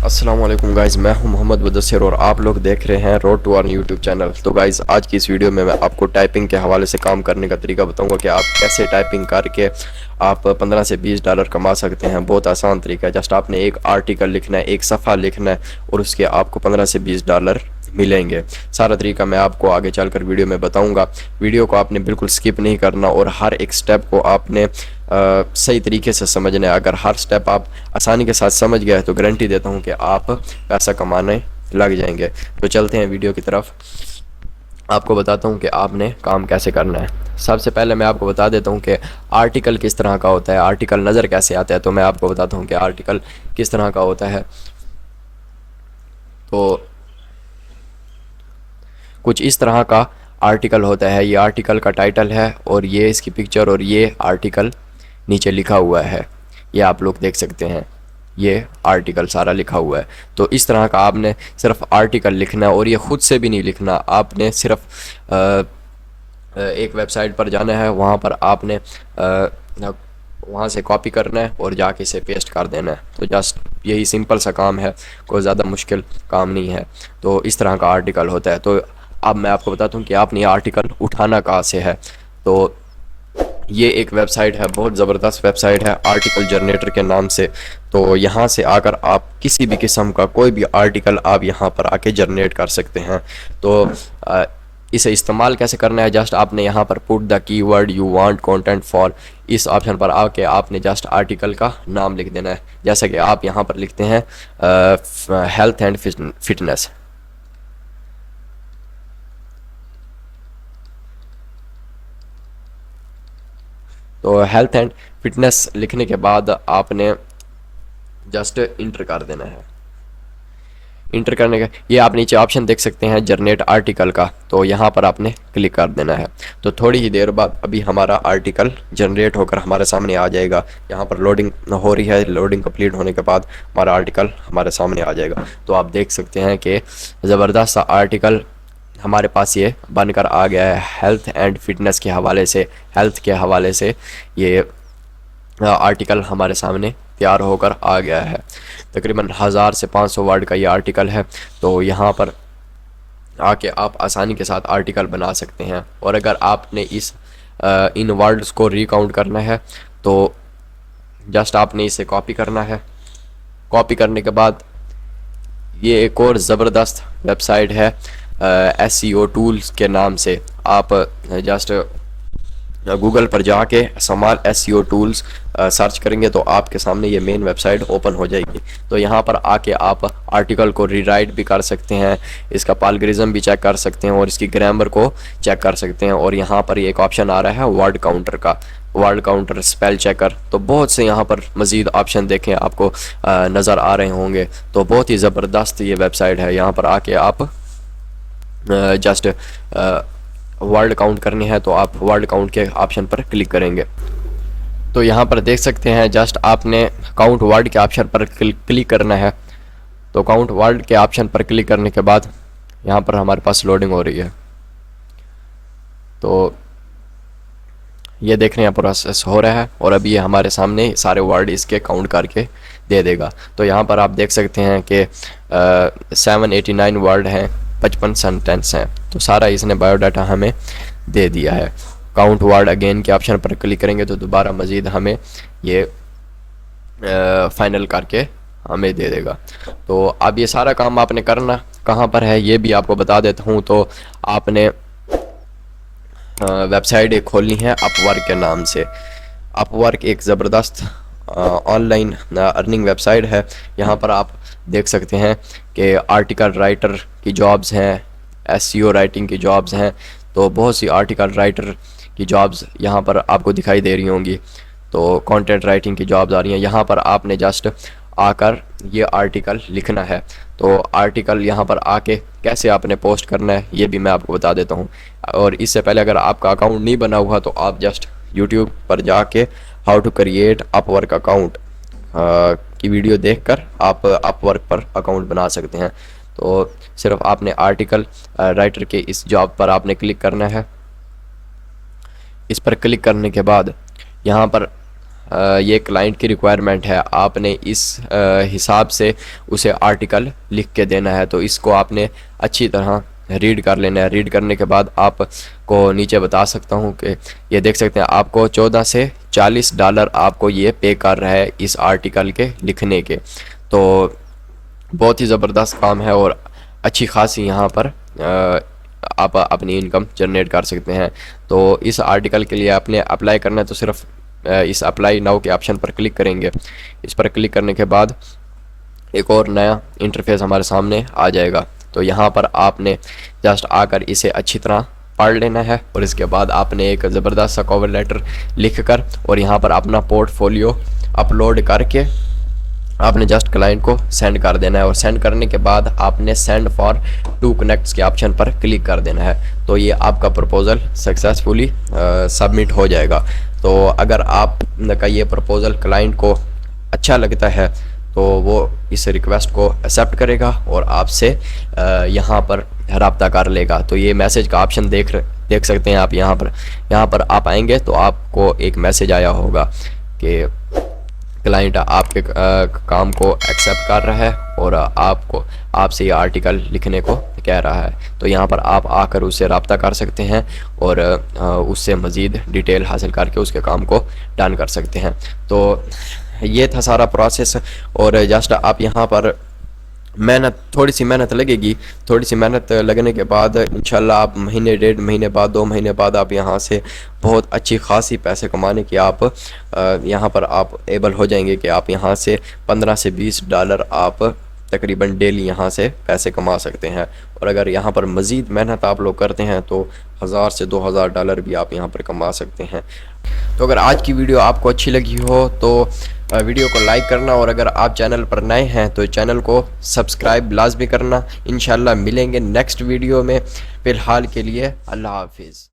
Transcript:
अस्सलाम वालेकुम गाइज़, मैं हूं मोहम्मद मुदस्सिर और आप लोग देख रहे हैं road to earn YouTube channel. तो गाइज़, आज की इस वीडियो में मैं आपको टाइपिंग के हवाले से काम करने का तरीका बताऊंगा कि आप कैसे टाइपिंग करके आप 15 से 20 डॉलर कमा सकते हैं। बहुत आसान तरीका है। जस्ट आपने एक आर्टिकल लिखना है, एक सफ़ा लिखना है और उसके आपको 15 से 20 डॉलर मिलेंगे। सारा तरीका मैं आपको आगे चलकर वीडियो में बताऊंगा। वीडियो को आपने बिल्कुल स्किप नहीं करना और हर एक स्टेप को आपने सही तरीके से समझना है। अगर हर स्टेप आप आसानी के साथ समझ गए तो गारंटी देता हूं कि आप पैसा कमाने लग जाएंगे। तो चलते हैं वीडियो की तरफ। आपको बताता हूं कि आपने काम कैसे करना है। सबसे पहले मैं आपको बता देता हूं कि आर्टिकल किस तरह का होता है, आर्टिकल नज़र कैसे आता है। तो मैं आपको बताता हूं कि आर्टिकल किस तरह का होता है। तो कुछ इस तरह का आर्टिकल होता है। ये आर्टिकल का टाइटल है और ये इसकी पिक्चर और ये आर्टिकल नीचे लिखा हुआ है। ये आप लोग देख सकते हैं, ये आर्टिकल सारा लिखा हुआ है। तो इस तरह का आपने सिर्फ आर्टिकल लिखना है और ये ख़ुद से भी नहीं लिखना। आपने सिर्फ एक वेबसाइट पर जाना है, वहाँ पर आपने वहाँ से कॉपी करना है और जाके इसे पेस्ट कर देना है। तो जस्ट यही सिंपल सा काम है, कोई ज़्यादा मुश्किल काम नहीं है। तो इस तरह का आर्टिकल होता है। तो अब मैं आपको बताता हूँ कि आपने ये आर्टिकल उठाना कहाँ से है। तो ये एक वेबसाइट है, बहुत ज़बरदस्त वेबसाइट है, आर्टिकल जनरेटर के नाम से। तो यहाँ से आकर आप किसी भी किस्म का कोई भी आर्टिकल आप यहाँ पर आके जनरेट कर सकते हैं। तो इसे इस्तेमाल कैसे करना है, जस्ट आपने यहाँ पर put the keyword you want content for, इस ऑप्शन पर आके आपने जस्ट आर्टिकल का नाम लिख देना है। जैसा कि आप यहाँ पर लिखते हैं हेल्थ एंड फिटनेस। तो हेल्थ एंड फिटनेस लिखने के बाद आपने जस्ट इंटर कर देना है। इंटर करने का ये आप नीचे ऑप्शन देख सकते हैं जनरेट आर्टिकल का, तो यहाँ पर आपने क्लिक कर देना है। तो थोड़ी ही देर बाद अभी हमारा आर्टिकल जनरेट होकर हमारे सामने आ जाएगा। यहाँ पर लोडिंग हो रही है, लोडिंग कंप्लीट होने के बाद हमारा आर्टिकल हमारे सामने आ जाएगा। तो आप देख सकते हैं कि ज़बरदस्त सा आर्टिकल हमारे पास ये बनकर आ गया है। हेल्थ एंड फिटनेस के हवाले से, हेल्थ के हवाले से ये आर्टिकल हमारे सामने तैयार होकर आ गया है। तकरीबन 1000 से 500 वर्ड का ये आर्टिकल है। तो यहाँ पर आके आप आसानी के साथ आर्टिकल बना सकते हैं। और अगर आपने इन वर्ड्स को रिकाउंट करना है तो जस्ट आपने इसे कॉपी करना है। कॉपी करने के बाद ये एक और ज़बरदस्त वेबसाइट है SEO टूल्स के नाम से। आप जस्ट गूगल पर जाके समाल SEO टूल्स सर्च करेंगे तो आपके सामने ये मेन वेबसाइट ओपन हो जाएगी। तो यहाँ पर आके आप आर्टिकल को रीराइट भी कर सकते हैं, इसका प्लगरिज्म भी चेक कर सकते हैं और इसकी ग्रामर को चेक कर सकते हैं। और यहाँ पर एक ऑप्शन आ रहा है वर्ड काउंटर का, वर्ड काउंटर, स्पेल चेकर। तो बहुत से यहाँ पर मज़ीद ऑप्शन देखें आपको नज़र आ रहे होंगे। तो बहुत ही ज़बरदस्त ये वेबसाइट है। यहाँ पर आके आप जस्ट वर्ड काउंट करनी है तो आप वर्ड काउंट के ऑप्शन पर क्लिक करेंगे। तो यहाँ पर देख सकते हैं जस्ट आपने काउंट वर्ड के ऑप्शन पर क्लिक करना है। तो काउंट वर्ड के ऑप्शन पर क्लिक करने के बाद यहाँ पर हमारे पास लोडिंग हो रही है। तो ये देख रहे हैं प्रोसेस हो रहा है और अभी ये हमारे सामने सारे वर्ड इसके काउंट करके दे देगा। तो यहाँ पर आप देख सकते हैं कि 789 वर्ड हैं, 55 सेंटेंस हैं। तो सारा इसने बायोडाटा हमें दे दिया है। काउंट वर्ड अगेन के ऑप्शन पर क्लिक करेंगे तो दोबारा मज़ीद हमें ये फाइनल करके हमें दे देगा। तो अब ये सारा काम आपने करना कहाँ पर है ये भी आपको बता देता हूँ। तो आपने वेबसाइट एक खोलनी है अपवर्क के नाम से। अपवर्क एक ज़बरदस्त ऑनलाइन अर्निंग वेबसाइट है। यहाँ पर आप देख सकते हैं कि आर्टिकल राइटर की जॉब्स हैं, SEO राइटिंग की जॉब्स हैं। तो बहुत सी आर्टिकल राइटर की जॉब्स यहाँ पर आपको दिखाई दे रही होंगी। तो कंटेंट राइटिंग की जॉब्स आ रही हैं। यहाँ पर आपने जस्ट आकर ये आर्टिकल लिखना है। तो आर्टिकल यहाँ पर आके कैसे आपने पोस्ट करना है ये भी मैं आपको बता देता हूँ। और इससे पहले अगर आपका अकाउंट नहीं बना हुआ तो आप जस्ट यूट्यूब पर जाके how to create Upwork account की वीडियो देखकर आप अपवर्क पर अकाउंट बना सकते हैं। तो सिर्फ आपने आर्टिकल राइटर के इस जॉब पर आपने क्लिक करना है। इस पर क्लिक करने के बाद यहाँ पर ये क्लाइंट की रिक्वायरमेंट है, आपने इस हिसाब से उसे आर्टिकल लिख के देना है। तो इसको आपने अच्छी तरह रीड कर लेना है। रीड करने के बाद आपको नीचे बता सकता हूँ कि ये देख सकते हैं आपको 14 से $40 आपको ये पे कर रहा है इस आर्टिकल के लिखने के। तो बहुत ही ज़बरदस्त काम है और अच्छी खासी यहाँ पर आप अपनी इनकम जनरेट कर सकते हैं। तो इस आर्टिकल के लिए आपने अप्लाई करना है, तो सिर्फ इस अप्लाई नाउ के ऑप्शन पर क्लिक करेंगे। इस पर क्लिक करने के बाद एक और नया इंटरफेस हमारे सामने आ जाएगा। तो यहाँ पर आपने जस्ट आकर इसे अच्छी तरह पढ़ लेना है और इसके बाद आपने एक ज़बरदस्त सा कवर लेटर लिख कर और यहाँ पर अपना पोर्टफोलियो अपलोड करके आपने जस्ट क्लाइंट को सेंड कर देना है। और सेंड करने के बाद आपने सेंड फॉर टू कनेक्ट्स के ऑप्शन पर क्लिक कर देना है। तो ये आपका प्रपोज़ल सक्सेसफुली सबमिट हो जाएगा। तो अगर आपका ये प्रपोज़ल क्लाइंट को अच्छा लगता है तो वो इस रिक्वेस्ट को एक्सेप्ट करेगा और आपसे यहाँ पर रब्ता कर लेगा। तो ये मैसेज का ऑप्शन देख सकते हैं आप। यहाँ पर आप आएंगे तो आपको एक मैसेज आया होगा कि क्लाइंट आपके काम को एक्सेप्ट कर रहा है और आपसे ये आर्टिकल लिखने को कह रहा है। तो यहाँ पर आप आकर उससे रब्ता कर सकते हैं और उससे मज़ीद डिटेल हासिल करके उसके काम को डन कर सकते हैं। तो ये था सारा प्रोसेस। और जस्ट आप यहाँ पर थोड़ी सी मेहनत लगेगी। थोड़ी सी मेहनत लगने के बाद इंशाल्लाह आप महीने, 1.5 महीने बाद, 2 महीने बाद आप यहाँ से बहुत अच्छी खासी पैसे कमाने की आप यहाँ पर आप एबल हो जाएंगे कि आप यहाँ से $15 से $20 आप तकरीबन डेली यहाँ से पैसे कमा सकते हैं। और अगर यहाँ पर मज़ीद मेहनत आप लोग करते हैं तो $1000 से $2000 भी आप यहाँ पर कमा सकते हैं। तो अगर आज की वीडियो आपको अच्छी लगी हो तो वीडियो को लाइक करना और अगर आप चैनल पर नए हैं तो चैनल को सब्सक्राइब लाजमी करना। इंशाल्लाह मिलेंगे नेक्स्ट वीडियो में। फ़िलहाल के लिए अल्लाह हाफिज़।